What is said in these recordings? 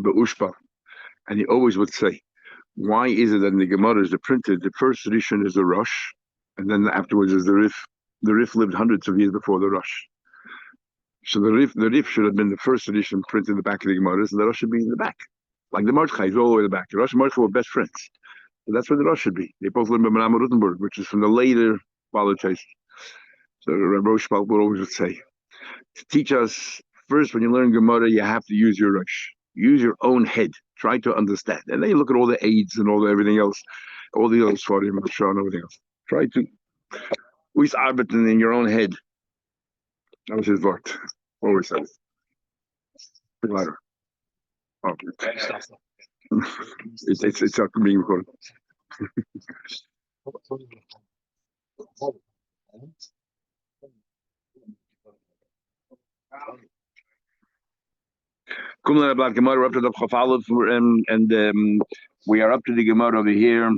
Ushpa, and he always would say, why is it that in the Gemara is the printed, the first edition is the Rosh, and then afterwards is the Rif. The Rif lived hundreds of years before the Rosh. So the Rif should have been the first edition printed in the back of the Gemara, and the Rosh should be in the back. Like the Mordechai is all the way in the back. The Rosh and Mordechai were best friends. So that's where the Rosh should be. They both lived in Menam Rutenberg, which is from the later politics. So Rabbi Rosh would always say, to teach us, first when you learn Gemara, you have to use your Rosh. Use your own head. Try to understand. And then you look at all the aids and all the everything else, all the other Sfarim and Shah and everything else. Try to always arbeiten in your own head. That was his word. Always says. Louder. Okay. It's not being recorded. About Gemara, we're up to the Chafalov, and we are up to the Gemara over here.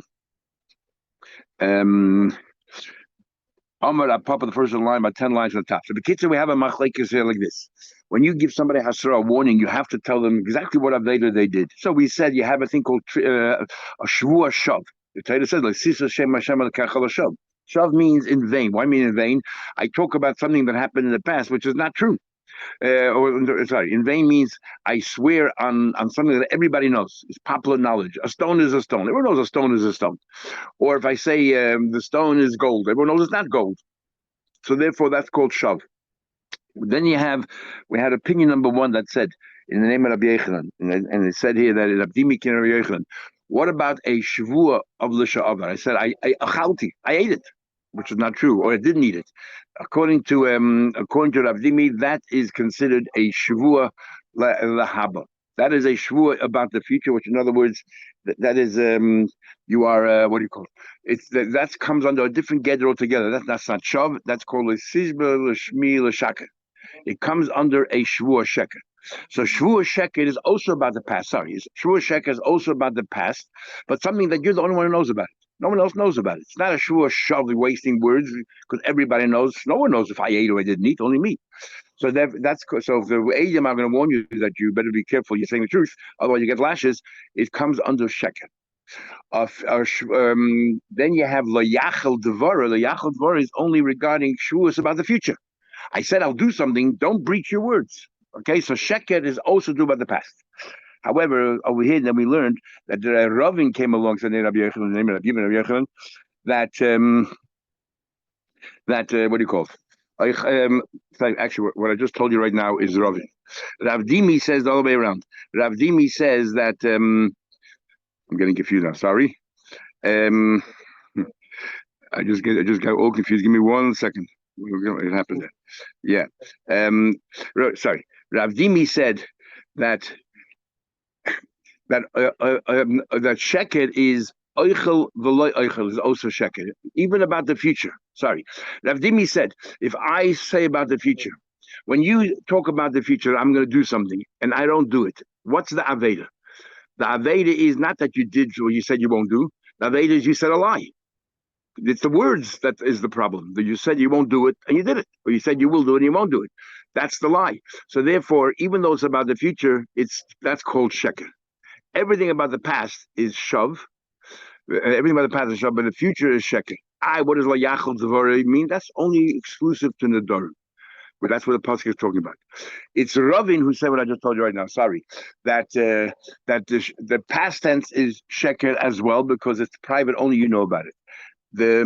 Amar Papa, the first line, about 10 lines on the top. So the kids, we have a machlekes here like this. When you give somebody hasra a warning, you have to tell them exactly what Aveda they did. So we said you have a thing called a Shavuos Shav. The Torah says like Sisa Shem Hashem Al Kachal Shav. Shav means in vain. Why mean in vain? I talk about something that happened in the past, which is not true. In vain means I swear on something that everybody knows. It's popular knowledge. A stone is a stone. Everyone knows a stone is a stone. Or if I say the stone is gold, everyone knows it's not gold. So therefore, that's called shav. Then we had opinion number one that said in the name of Rabbi Yochanan, and it said here that Rabbi Yochanan. What about a shavua of l'sha'avar? I said I ate it, which is not true, or I didn't eat it. According to Rav Dimi, that is considered a shavua lahaba. That is a shavua about the future, which in other words, that is you are what do you call it? That comes under a different gather altogether. That's not shav. That's called a sizba l'shmi l'shaka. It comes under a shavua sheker. So Shavuos Sheker is also about the past. Shavuos Sheker is also about the past, but something that you're the only one who knows about it. No one else knows about it. It's not a Shavuos Shav wasting words because everybody knows. No one knows if I ate or I didn't eat. Only me. So that's so. If the Eidim are going to warn you that you better be careful. You're saying the truth, otherwise you get lashes. It comes under Sheker. Then you have Lo Yachal Devara. Lo Yachal Devara is only regarding Shavuos about the future. I said I'll do something. Don't breach your words. Okay, so sheker is also true about the past. However, over here, then we learned that Ravin came along, said Rabbi Yochanan, that what do you call it? Actually, what I just told you right now is Ravin. Rav Dimi says the other way around. Rav Dimi says that I'm getting confused now. Sorry, I just got all confused. Give me 1 second. It happened there. Yeah. Sorry. Rav Dimi said that sheker is oichel v'loy oichel is also sheker, even about the future. Sorry. Rav Dimi said, if I say about the future, when you talk about the future, I'm going to do something, and I don't do it. What's the Aveda? The Aveda is not that you did what you said you won't do. The Aveda is you said a lie. It's the words that is the problem. That you said you won't do it, and you did it. Or you said you will do it, and you won't do it. That's the lie. So therefore, even though it's about the future, that's called sheker. Everything about the past is shav. Everything about the past is shav, but the future is sheker. What does la yachal devara mean? That's only exclusive to Nadarim. But that's what the pasuk is talking about. It's Ravin who said what I just told you right now. Sorry, that the past tense is sheker as well because it's private. Only you know about it. The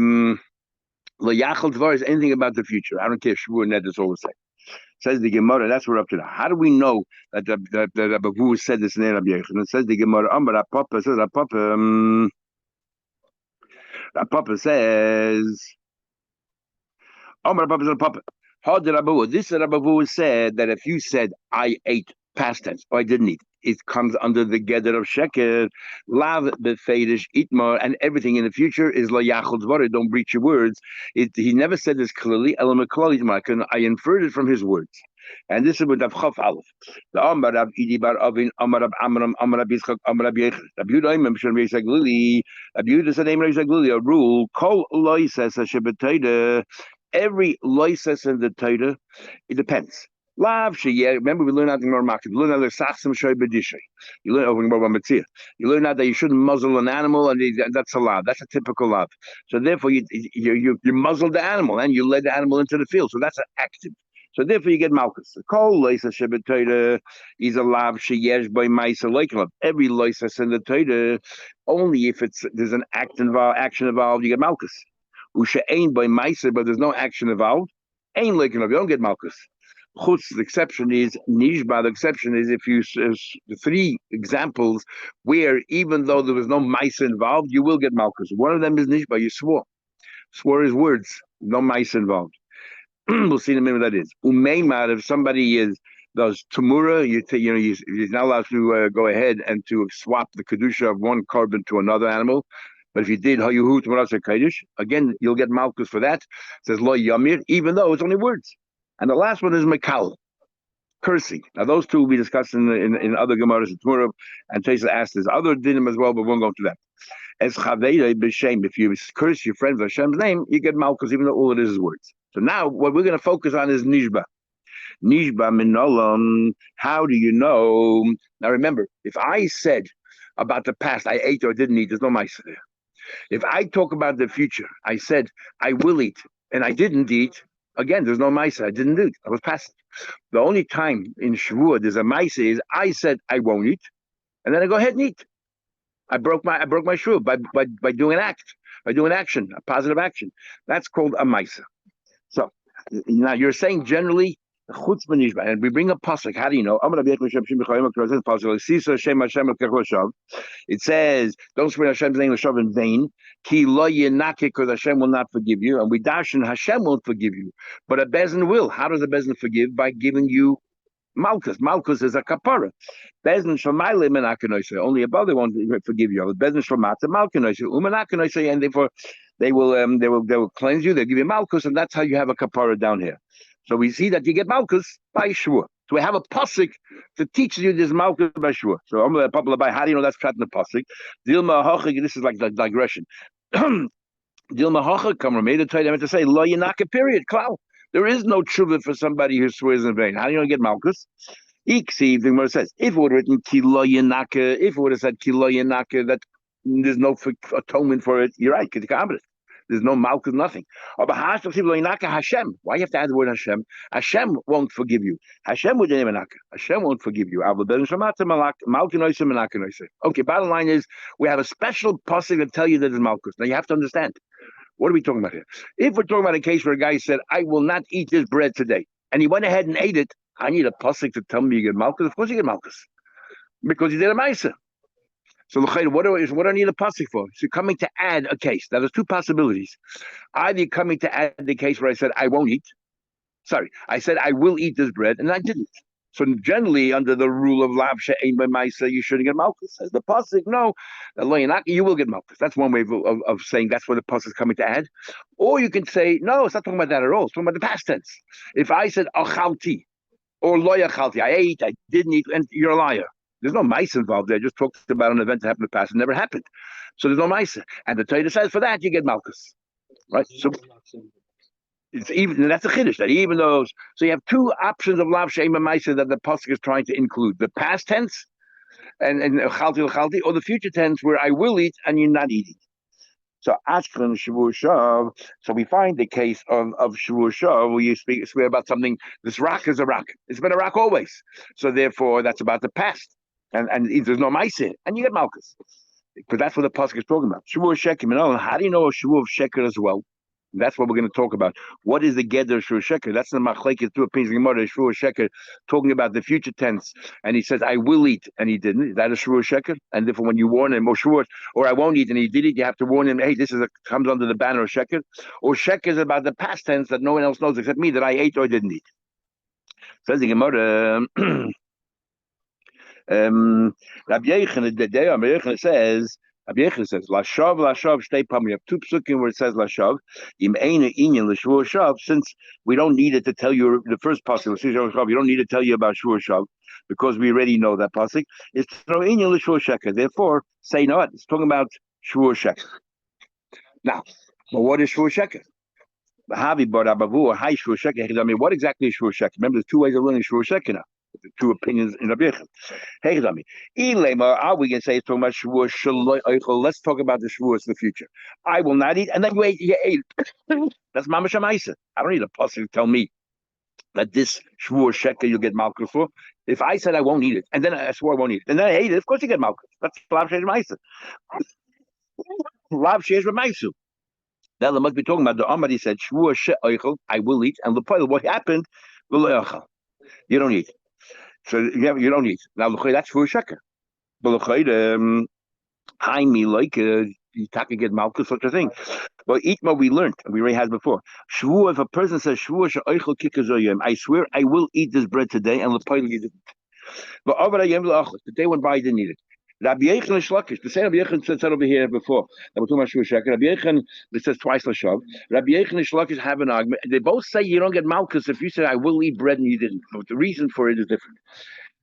Layachal Dvar is anything about the future. I don't care. Shavuot Ned is all the same. Says the Gemara. That's what we're up to now. How do we know that Abavu said this in Rabbi Yochanan? It says the Gemara. Amar Papa says Papa says Amar Papa says Papa. How did Abavu? This Abavu said that if you said I ate past tense or I didn't eat, it comes under the gather of sheker, lav befeidish itmar, and everything in the future is la yachol dvar. Don't breach your words. He never said this clearly. I inferred it from his words, and this is with Avchaf Aleph. The Amar Rav Idi bar Avin, Amar Rav Amram, Amar Rav Yitzchak, Amar Rav Yechon. Rav Yehuda Imam Shem Reisag Lili. Rav Yehuda said, "Name Reisag Lili." A rule: Kol loises a shebetayda. Every loises in the Torah, it depends. Remember, we learned out the more market. We learned out the sachsim shoy bedishay. You learn over about mitzvah. You learn out that you shouldn't muzzle an animal, and that's a lav. That's a typical lav. So therefore, you muzzle the animal and you led the animal into the field. So that's an active. So therefore, you get malchus. The kol loisa shebetoida is a lav sheyesh by ma'isa loiklav. Every loisa in the toida, only if there's an action involved, you get malchus. Usha ain't by ma'isa, but there's no action involved. Ain't loiklav. You don't get malchus. Chutz, the exception is nishba. The exception is if you the three examples where even though there was no mice involved, you will get malchus. One of them is nishba. You swore. Swore is words. No mice involved. We'll see in a minute what that is. Umeimad, if somebody does tamura, you're not allowed to go ahead and to swap the kedusha of one carbon to another animal. But if you did hayuhu tamurasa kaidish, again you'll get malchus for that. It says lo yamir, even though it's only words. And the last one is Makal, cursing. Now, those two will be discussed in other Gemaras tomorrow, and Tesa asked this other dinim as well, but we won't go into that. As Chaveda b'Shem, if you curse your friend with Hashem's name, you get Malchus, even though all it is words. So now, what we're going to focus on is Nishba. Nishba minolam, how do you know? Now, remember, if I said about the past, I ate or didn't eat, there's no mice there. If I talk about the future, I said, I will eat, and I didn't eat, again, there's no Maisa. I didn't do it. I was passive. The only time in Shavuot there's a Maisa is I said I won't eat, and then I go ahead and eat. I broke my Shavuot by doing an act, by doing action, a positive action. That's called a Maisa. So now you're saying generally chutz b'nishba, and we bring a pasuk. How do you know? It says, "Don't swear Hashem's name in vain." Ki lo yinake, because Hashem will not forgive you, and we darshan Hashem won't forgive you, but a bezin will. How does a bezin forgive? By giving you malchus. Malchus is a kapara. Bezin shemayle menakanoise. Only above they won't forgive you. Bezin shemata malkanoise umenakanoise, and therefore they will cleanse you. They'll give you malchus, and that's how you have a kapara down here. So we see that you get malchus by Shavuot. So we have a pasuk that teaches you this malchus by Shavuot. So I'm going to by how do you know that's cut in the pasuk? Dilma hachik. This is like the digression. Dilma hachik. Come made to say lo yinaka. Period. Klau. There is no tshuva for somebody who swears in vain. How do you get malchus? Iksiv, the Gemara says, if it would have written kilo yinaka, if it would have said kilo yinaka, that there's no atonement for it. You're right. There's no malchus, nothing. Why you have to add the word Hashem? Hashem won't forgive you. Hashem won't forgive you. Okay, bottom line is we have a special pasuk that tell you that there's malchus. Now you have to understand. What are we talking about here? If we're talking about a case where a guy said, I will not eat this bread today, and he went ahead and ate it, I need a pasuk to tell me you get malchus. Of course you get malchus. Because you did a ma'aseh. So what do I need a pasuk for? So coming to add a case. Now there's two possibilities. Either you're coming to add the case where I said I won't eat. Sorry, I said I will eat this bread, and I didn't. So generally, under the rule of lav she'ein b'maisa, you shouldn't get malchus. Says the pasuk, no, you will get malchus. That's one way of saying that's what the pasuk is coming to add. Or you can say, no, it's not talking about that at all. It's talking about the past tense. If I said achalti or lo yachalti, I ate, I didn't eat, and you're a liar. There's no mice involved there. I just talked about an event that happened in the past. It never happened. So there's no mice. And the Torah says for that, you get malchus. Right? So it's even, and that's a chiddush. That even those, so you have two options of lav she'ein b'maisa that the pasuk is trying to include: the past tense and chalti, or the future tense where I will eat and you're not eating. So Ashkan Shavuos Shav. So we find the case of Shavuos Shav where you swear about something. This rock is a rock. It's been a rock always. So therefore, that's about the past. And there's no mice in it, and you get malchus. Because that's what the pasuk is talking about. Shavuos Sheker. How do you know a Shavuos Sheker as well? That's what we're going to talk about. What is the Geder Shavuos Sheker? That's the Machlekes two opinions in Gemara. Shavuos Sheker talking about the future tense, and he says, "I will eat," and he didn't. Is that a Shavuos Sheker? And therefore, when you warn him, or I won't eat, and he did it, you have to warn him. Hey, this comes under the banner of Sheker. Or Sheker is about the past tense that no one else knows except me that I ate or didn't eat. Says the Gemara. Rabbi Yechon says. Rabbi Yechon says, "Lashav, shtei pam." We have two psukim where it says lashav. Im eina inyan l'shavuos shav. Since we don't need it to tell you the first pasuk, you don't need to tell you about shavuos shav because we already know that pasuk. It's no inyan l'shavuos sheker. Therefore, say no. It's talking about shavuos sheker. Now, but what is shavuos sheker? Havi bar Abavu, hi Shur Sheker. I mean, what exactly is Shur Sheker? Remember, there's two ways of learning Shur Sheker now. The two opinions in Rabbi Yechon. Hey, Dami. Ilema, are we going to say it's talking about Shavuos Shaloi Eichel? Let's talk about the Shavuos in the future. I will not eat, and then you ate. That's Mama Shamaisa. I don't need a puzzle to tell me that this Shavuos Sheker you'll get Malchus for. If I said I won't eat it, and then I swore I won't eat it, and then I ate it, of course you get Malchus. That's Lav Sheish Maisa. Lav Sheish Maisu. Now they must be talking about the Amadi said, Shvuah she'oichel, I will eat, and the point of what happened, you don't eat. So you don't eat. Now that's Shvuah sheker. But hi me like you can get malchus such a thing. But eat what we learned, we already had before. Shvuah, if a person says Shvuah she'oichel kikazoyim, I swear I will eat this bread today, and the you didn't. But the day went by, I didn't eat it. Rabbi Yechon is Shlakish. The same Rabbi Yechon said over here before. That we're talking about Shvuah Sheker. Rabbi Yechon, it says twice Lashav. Rabbi Yechon and Shlakish have an argument. They both say you don't get Malchus if you say I will eat bread and you didn't. But the reason for it is different.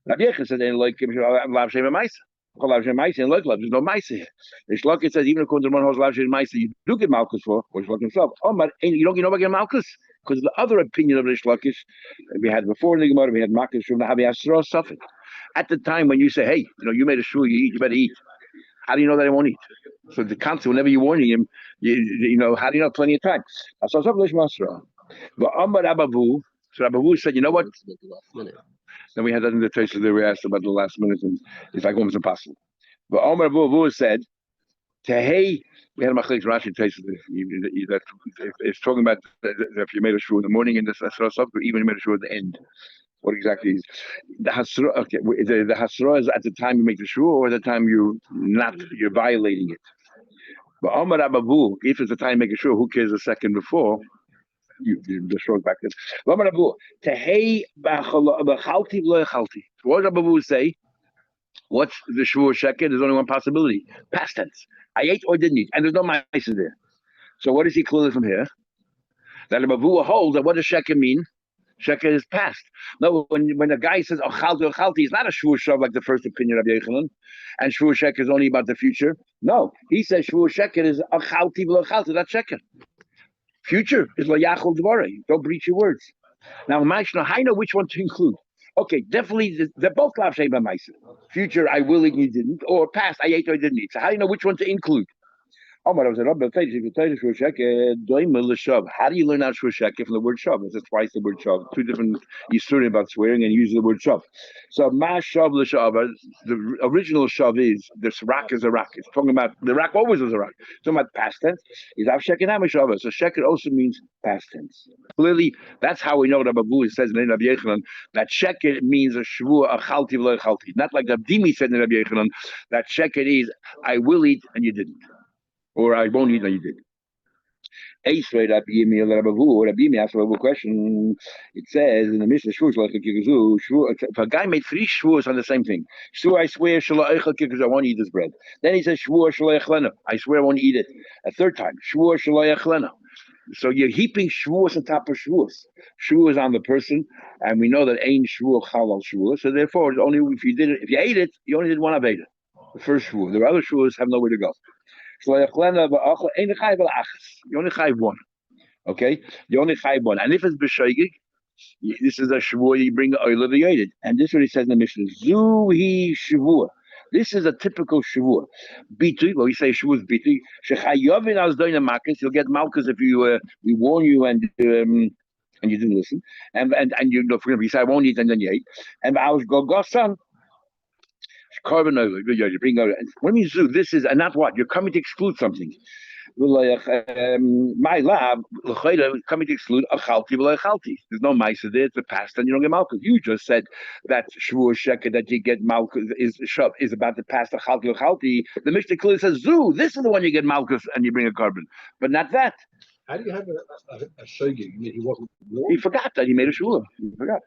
Rabbi Yechon said they like Lav Shem Maisa. Lav Shem Maisa and like Lav. There's no Maisa here. The Shlakish says even according to one who's Lav Shem Maisa, you do get Malchus for, or Shlakish himself. Oh, but you don't get Malchus. Because the other opinion of the Shlakish, we had before in the Gemara, we had Malchus from the Havi Asra Suffolk. At the time when you say, hey, you made a shul, you eat, you better eat. How do you know that I won't eat? So the concept, whenever you're warning him, how do you know plenty of time? So Abavu said, you know what? Then we had that in the traces that we asked about the last minute, and it's like almost impossible. But Omar Abavu said, Tehei, we had a Machlik Rashi traces that it's talking about if you made a shul in the morning and this or even you made a shul at the end. What exactly is the hasra? Okay, the hasra is at the time you make the shul, or the time you're violating it. But Omar Abavu, if it's the time you make a shul, who cares a second before? The shul back then. Omar Abavu, tehei b'chalti v'lechalti. What does Abavu say? What's the shul sheker? There's only one possibility: past tense. I ate or didn't eat, and there's no ma'aser there. So what does he clearly from here? That Abavu holds that what does sheker mean? Sheker is past. No, when a guy says Ochalti, Ochalti, he's not a Shvuah Shav like the first opinion of Yechanan, and Shvuah Sheker is only about the future. No, he says Shvuah Sheker is Ochalti v'Ochalti. That's Sheker. Future is Layachol Dvorei. Don't breach your words. Now, Ma'ashna, I know which one to include. Okay, definitely they're both Lav Shei B'Maisa. Future, I will eat, you didn't, or past, I ate or didn't eat. So how do you know which one to include? How do you learn out Shvuah Sheker from the word shav? It's twice the word shav. Two different yisurim about swearing and use the word shav. So ma shav l'shav. The original shav is this rak is a rak. It's talking about the rak always was a rak. It's talking about past tense. Is av sheker shav. So sheker also means past tense. Clearly, that's how we know that Abavu says in Rabbi Yechanan that sheker means a shvuah a chalti v'lo chalti. Not like Abdimi said in Rabbi Yechanan that sheker is I will eat and you didn't. Or I won't eat, and you did. Rabbi asked a question. It says in the Mishnah, if a guy made three shvuos on the same thing, I swear, I won't eat this bread. Then he says, I swear I won't eat it. A third time, so you're heaping shvuos on top of shvuos. Shvuos on the person, and we know that ain't shvuah halal shvuah. So therefore, only if you ate it, you only did one of it. The first shvuah. The other shvuos have nowhere to go. You only chayv one. Okay? You only chayv one. And if it's b'shoigig, this is a shavua, you bring oil of the yodid. And this is what he says in the Mishnah. Zuhi shavua. This is a typical shavua. Bitui, well, we say shavua is bitui. Shechayovin as doina makas. You'll get malkas if we warn you and you didn't listen. And you know, for example, you say, I won't eat, and then you ate. And I was gosan. Carbon over, you bring over. What means do this is, and not what you're coming to exclude something. My lab coming to exclude a chalti v'lo chalti. There's no ma'aser there. It's a past, and you don't get malchus. You just said that shvuah sheker that you get malchus is about the past of chalti v'lo chalti. The Mishnah clearly says, "Zu, this is the one you get malchus and you bring a carbon, but not that." How do you have a shogeg? He wasn't. He forgot that he made a shvuah. He forgot.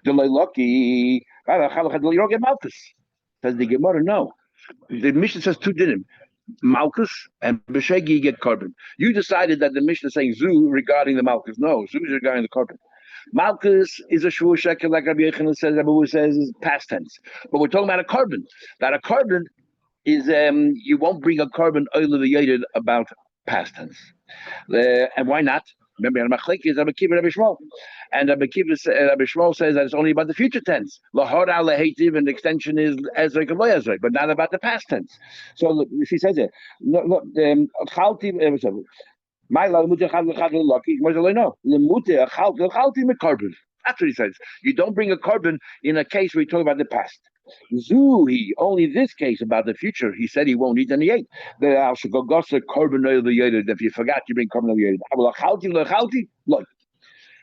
The lucky, you don't get malchus. Says the Gemara, no. The Mishnah says two dinim. Malchus and B'shegi you get carbon. You decided that the Mishnah is saying Zu regarding the Malchus. No, Zu is regarding the carbon. Malchus is a Shvuah Sheker, like Rabbi Yechanan says, Abu says, is past tense. But we're talking about a carbon. That a carbon is, you won't bring a carbon oil of the yodid about past tense. And why not? Remember, Machlek is Rabbi Kiva, Rabbi Shmuel, and Rabbi Shmuel says that it's only about the future tense. Lahora lehetiv, and the extension is ezrek and lo ezrek, but not about the past tense. So she says it. Chalti. My lemute chad lechad lucky. No, lemute chalti mekarbon. That's what he says. You don't bring a carbon in a case where you talk about the past. Zuhi, only this case about the future. He said he won't eat, and he ate. The Alshagogasa carbon oil the yedid. If you forgot, you bring carbon oil the yedid. Look.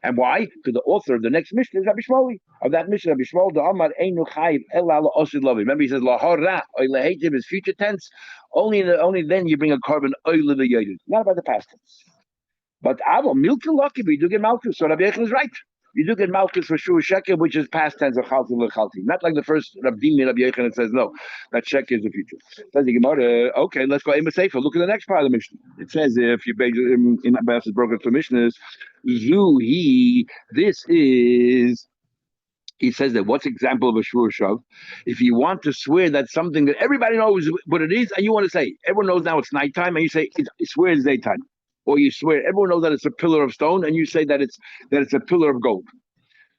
And why? Because the author of the next mission is Rabbi Shmuel. Of that mission, Rabbi Shmuel, the Amar Einu Chayiv Elal Osid Lavi. Remember, he says Lahara Oil Hativ is future tense. Only then you bring a carbon oil the yedid, not about the past tense. But Avo Milka Lucky, we do get Malchus. So Rabbi Yechon is right. You do get Malchus for Shua Sheker, which is past tense of Chalti Lechalti. Not like the first Rabbi Yechon that says no, that Sheker is the future. Says the Gemara, okay, let's go Ema Sefer. Look at the next part of the mission. It says if you base in Abbas's broken to mission is Zuhi. This is. He says that what's example of a shvur shav? If you want to swear that something that everybody knows what it is, and you want to say everyone knows now it's nighttime, and you say it swears daytime. Or you swear everyone knows that it's a pillar of stone, and you say that it's a pillar of gold.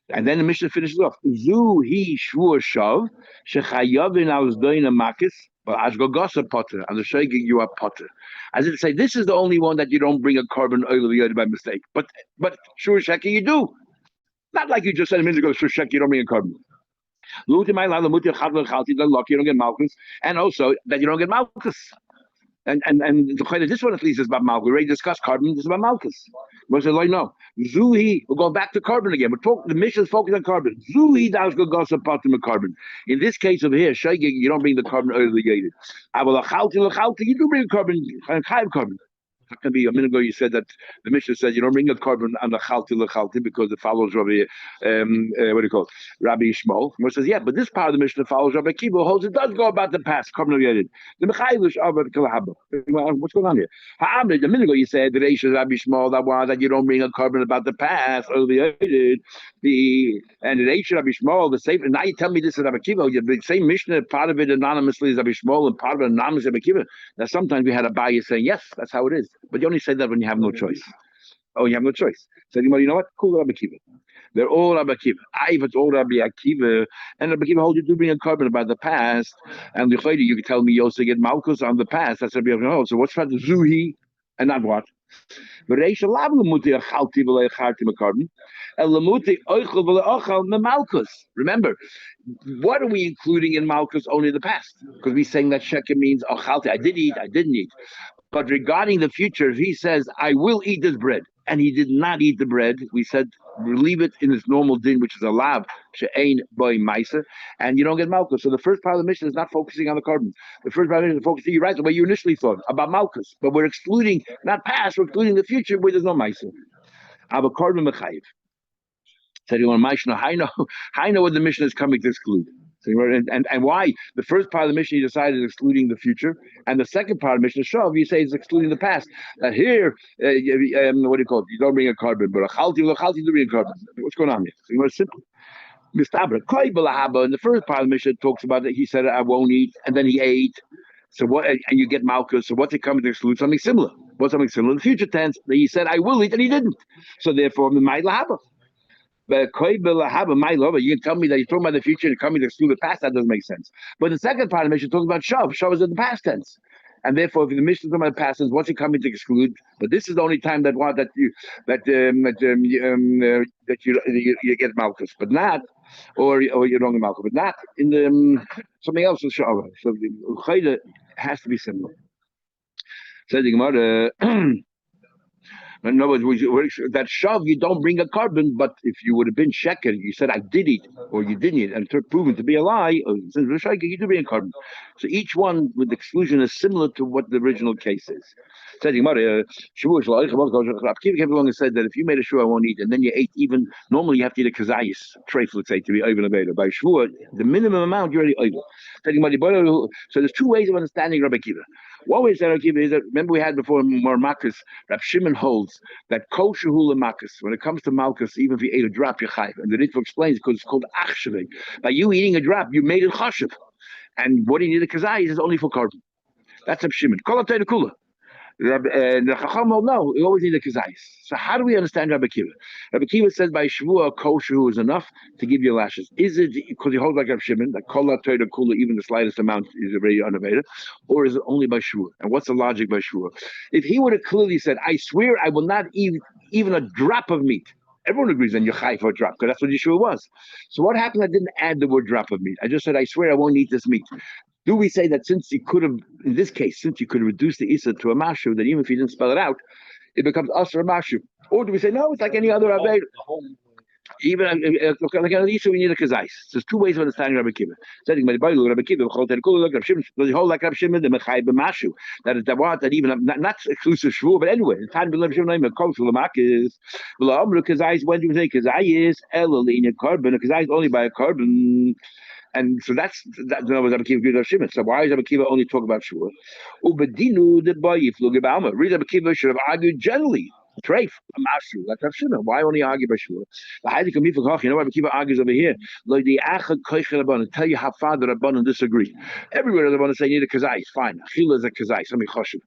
And then the Mishnah finishes off. Zu he shvur shav shechayavin ausdoina makis, but ashgogasa potter, and the shaygi you are potter. As it say, this is the only one that you don't bring a carbon oil by mistake. But shvur sheki you do. Not like you just said a minute ago, shvur sheki you don't bring a carbon. You don't get malchus, and also that you don't get malchus. And this one at least is about Malchus. We already discussed carbon. This is about Malchus. We said, like, no. Zuhi, we're going back to carbon again. The mission is focused on carbon. Zuhi, that's going to go part of carbon. In this case over here, Shaygig, you don't bring the carbon obligated. You do bring carbon, carbon. How can be a minute ago you said that the Mishnah said you don't bring a carbon on the chalti because it follows Rabbi what do you call it? Rabbi Shmuel. He says, yeah, but this part of the Mishnah follows Rabbi Kiva, holds it does go about the past, carbon related. The Mechaylish over Kalahaba. What's going on here? A minute ago you said the Reish Rabbi Shmuel that you don't bring a carbon about the past, earlier and the Reish Rabbi Shmuel, the same. And now you tell me this is Rabbi Kiva. The same Mishnah, part of it anonymously is Rabbi Shmuel, and part of it anonymously Rabbi Kiva. Now sometimes we had a bias saying yes, that's how it is. But you only say that when you have no choice. Oh, you have no choice. So you know what? Cool, Rabbi Kiva. They're all Rabbi Kiva. If it's all Rabbi Akiva, and Rabbi Kiva holds you do bring a carbon about the past, and the Chaydi, you can tell me you also get Malchus on the past. That's Rabbi Akiva. So what's for the Zuhi and not what? Remember, what are we including in Malchus? Only the past, because we're saying that sheker means achalti. I did eat, I didn't eat. But regarding the future, if he says, I will eat this bread, and he did not eat the bread, we said, leave it in its normal din, which is a lav, she'ein boy maisa, and you don't get malchus. So the first part of the mission is not focusing on the carbon. The first part of the mission is focusing, you're right, the way you initially thought, about malchus. But we're excluding, not past, we're excluding the future where there's no maisa. I have a carbon mechayiv. Said you want Maishna, I know what the mission is coming to exclude. And why? The first part of the mission you decided is excluding the future, and the second part of the mission, Shav, you say is excluding the past. That here, what do you call it? You don't bring a carbon, but a chalti do bring a carbon. What's going on here? So it's simple. In the first part of the mission, it talks about that he said, I won't eat, and then he ate. So what? And you get Malchus. So what's it coming to exclude? Something similar. What's something similar in the future tense? He said, I will eat, and he didn't. So therefore, the Mai Lahaba. But you can tell me that you're talking about the future and coming to exclude the past. That doesn't make sense. But the second part of the mission talks about Shav. Shav is in the past tense, and therefore, if the mission is talking about the past tense, what's it coming to exclude? But this is the only time that you get Malchus, but not, or you're wrong in Malchus, but not in the something else with Shav. So the Chayda has to be similar. So the Gemara. In other words, that shav you don't bring a carbon, but if you would have been sheker, you said I did eat or you didn't eat, and it's proven to be a lie, you do bring a carbon. So each one with exclusion is similar to what the original case is. Everyone has said that if you made a shua I won't eat, and then you ate even normally you have to eat a kazayis treif, let's say, to be over and by shua, the minimum amount you're already over. So there's two ways of understanding Rabbi Kiva. One way of Rabbi Kiva is that remember we had before more Marcus, Rab Shimon holds that kosher hula makas, when it comes to malchus, even if you ate a drop, you're chayiv. And the Ritva explains because it's called achshavik. By you eating a drop, you made it chashav. And what do you need a kazayis is only for carbon. That's Rab Shimon. Kol atayda kula. The Chacham will know. You always need a kazayis. So how do we understand Rabbi Kiva? Rabbi Kiva says by Shavua kol shu is enough to give you lashes. Is it because he holds like Rav Shimon that kol Torah kula even the slightest amount is already unavailable, or is it only by Shavua? And what's the logic by Shavua? If he would have clearly said, "I swear I will not eat even a drop of meat," everyone agrees then you're chai for a drop because that's what Yeshua was. So what happened? I didn't add the word drop of meat. I just said, "I swear I won't eat this meat." Do we say that since you could have, in this case, since you could reduce the Isa to a Mashu, that even if you didn't spell it out, it becomes Asr Mashu? Or do we say, no, it's like any other Aveir? Even like an Isa, we need a Kazais. There's two ways of understanding Rabbi Kiva. Saying, Rabbi Kiva, the whole like Rabbi Shimon, the Mechai B'Mashu, that is the one that even, not exclusive Shvu, but anyway, the time Rabbi Shimon, the Kosher Lamak is, Kazais, when do we say Kazai is, Elal in a carbon, a Kazai is only by a carbon. And so that's that. No, Rabbi Kiva agreed with Shimon. So why is Rabbi Kiva only talk about Shua? Ubedinu the boy iflug about Read Rabbi Kiva should have argued generally. Treif, Mashu, like Rav Shimon. Why only argue by Shua? You know, Rabbi Kiva argues over here. Like the Achad Koichel Rabbanon. Tell you how far the Rabbanon disagree. Everywhere the Rabbanon say you need a kazai. Fine, Achila is a kazai. Something choshev.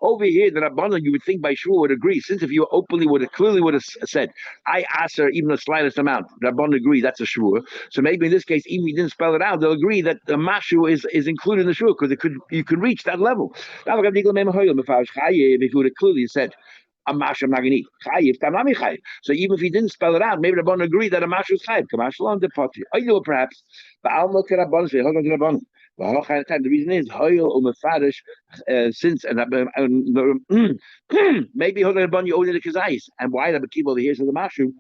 Over here, the Rabbanon you would think by Shua would agree. Since if you openly would have clearly would have said, I ask her even the slightest amount. The Rabbanon agree that's a Shua. So maybe in this case, even if you didn't spell it out, they'll agree that the Mashu is included in the Shua because you could reach that level. Now, if you would have clearly said, a mash I'm not going to eat. Chayiv, tamami chayiv. So even if he didn't spell it out, maybe the Rabbanon agree that a mash was chayiv. Kamash along the potty. I know perhaps. But I'll look at Rabbanon. Say, hold on to Rabbanon. The reason is hoyel umefarish since maybe hold on Rabbanon you only the kazais. And why the Kiva over here says the mashu?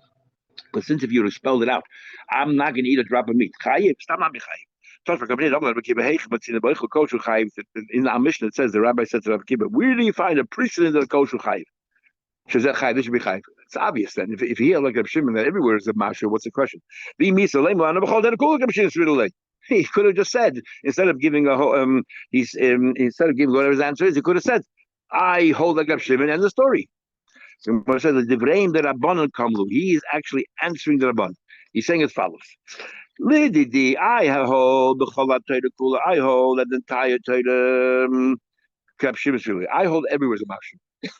But since if you would have spelled it out, I'm not going to eat a drop of meat. Chayiv, tamami chayiv. In our mission, it says the rabbi said to Rabbi Kiva, where do you find a precedent of kosher chayiv? This should be chayv. It's obvious then. If he had like Reb Shimon that everywhere is a mashu, what's the question? He could have just said instead of giving a whole, instead of giving whatever his answer is, he could have said, "I hold like Reb Shimon," and the story. So said the Divreim the Rabbanon Kamlu. He is actually answering the Rabban. He's saying as follows. I hold that the entire Torah. I hold everywhere as a mashu. If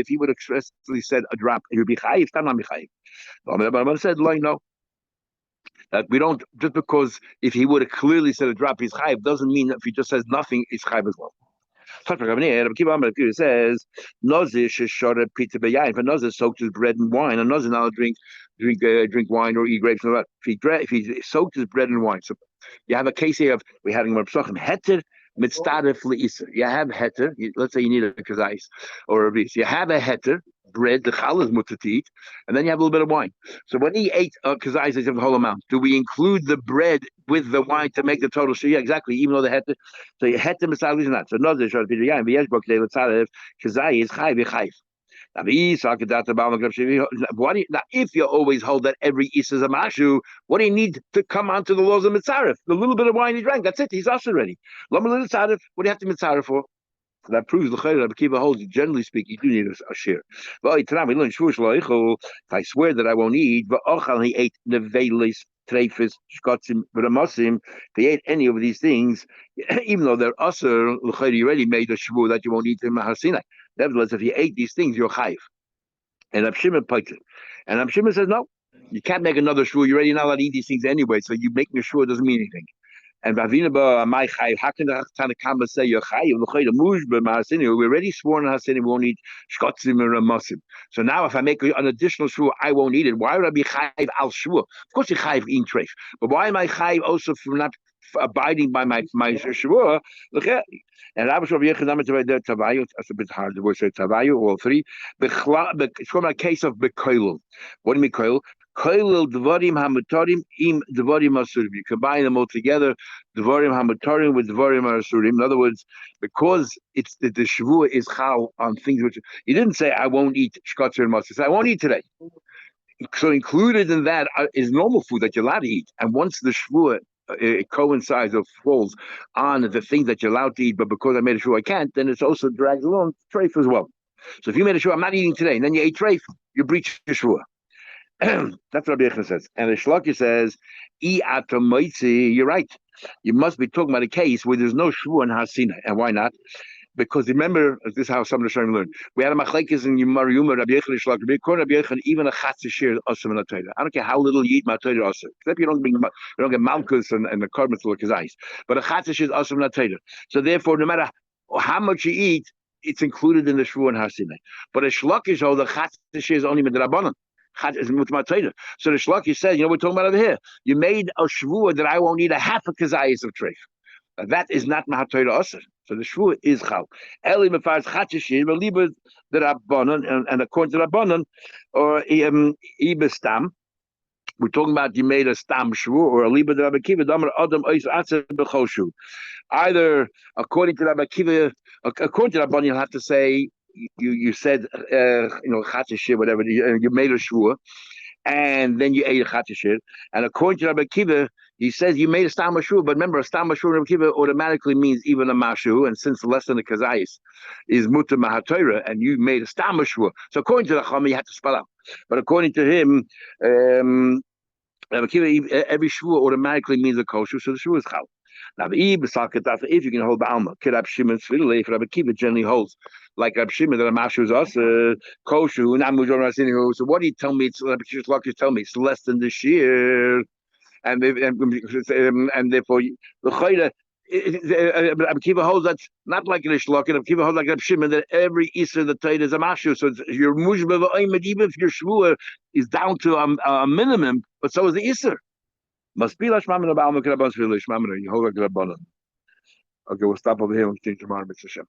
he would expressly said a drop, he would be chayiv. But said, no. That we don't, just because if he would have clearly said a drop, he's chayiv, doesn't mean that if he just says nothing, he's chayiv as well. It says, if a Nazir soaked his bread and wine, a Nazir now drink wine or eat grapes. If he soaked his bread and wine, so you have a case here of we had in Psachim heter mitzadef leisa. You have heter. Let's say you need a kazais or a ris. You have a heter bread. The chal is mutter to eat, and then you have a little bit of wine. So when he ate kazais, he said the whole amount. Do we include the bread with the wine to make the total? So yeah, exactly. Even though the heter, so you heter mitzadef is not. So another short video. Yeah, v'yeshbok le'letzadef kazais chayv v'chayv. Now, if you always hold that every is a mashu, what do you need to come onto the laws of mitzaref? The little bit of wine he drank, that's it. He's us already. What do you have to mitzaref for? So that proves the chayr Rabbi Kiva holds. Generally speaking, you do need a share. If I swear that I won't eat, he ate nevelis, treifis, shkotzim, v'ramosim. If he ate any of these things, even though they're usher, you already made a shvu that you won't eat in Mahar Sinai. Nevertheless, if you ate these things, you're chayiv. And Reb Shimon pointed. And Reb Shimon says, no, you can't make another shvu. You're already not allowed to eat these things anyway. So you making a shvu doesn't mean anything. And Vavinaba, my chayiv, how can the Tanakama say you're chayiv? We already sworn on Hasini we won't eat shkotzim or ramosim. So now if I make an additional shvu, I won't eat it. Why would I be chayiv al shvu? Of course you're chayiv eating treif. But why am I chayiv also from not abiding by my shvuah? Look at and Rabbi Shavuos Daf Tavayu. That's a bit hard. The word say Tavayu. All three. It's from a case of bekoilul. What do you mean koilul? Koilul dvarim hamutarim im dvarim asurim. You combine them all together. Dvarim hamutarim with dvarim asurim. In other words, because it's the shvuah is chal on things which he didn't say I won't eat shkotzer and matzah. I won't eat today. So included in that is normal food that you're allowed to eat. And once the shvuah it coincides or falls on the things that you're allowed to eat, but because I made a sure I can't, then it also drags along treif as well. So if you made a sure I'm not eating today, and then you ate treif, you breach your sure. That's what Rabbi Yechon says. And the Shlaki says, you're right. You must be talking about a case where there's no Shvu and Har Sinai. And why not? Because remember, this is how some of the Shem learned. We had a machlekes in Yomar Yuma, Rabbi Yechon Shlach, Rabbi Yechon, even a chatz shir osam in the Torah. I don't care how little you eat my Torah osam, except you don't get malchus and the carbon to look his eyes. But a chatz shir is osam in the Torah. So therefore, no matter how much you eat, it's included in the Shvu and Har Sinai. But a shlakish, the chatz shir is only midrabanan. So the shlakish says, you know, we're talking about over here. You made a shvua that I won't eat a half a kazayis of treif. That is not Mahatayra Asr. So the Shvu is Chal. Eli Mefarz Chatishir, Liba the Rabbanon, and according to Rabbanon, or Ibestam, we're talking about you made a Stam Shvu, or a Liba the Rabbi Kiva, Damar Adam Ois Atzer Bechoshu. Either according to Rabbi Kiva, according to Rabbanon, you'll have to say, you said, Chatishir, whatever, you made a Shvu, and then you ate a Chatishir. And according to Rabbi Kiva, he says you made a stam mashu, but remember, a stam mashu Rabbi Kiva automatically means even a mashu, and since less than the kazayis is muta mahatayra, and you made a stam mashu. So according to the Chama, you had to spell out. But according to him, Rabbi Kiva, every shvu automatically means a kosher, so the shvu is chal. Now, if you can hold the alma, Rabbi Shimon Tzvili, Rabbi Kiva generally holds like Rabbi Shimon that a mashu is also kosher. So what do you tell me? It's Rabbi Shimon tell me it's less than the shear. And therefore the chayda Rabbi Kiva holds that not like an Ishlok, and Rabbi Kiva holds like Rabbi Shimon that every Isser the Torah is a mashu. So your mushba even if your shvua is down to a minimum, but so is the Isser. Must be lashmamin about Lashmamin. You hold like Rabbanon. Okay, we'll stop over here and continue tomorrow, Mr. Shem.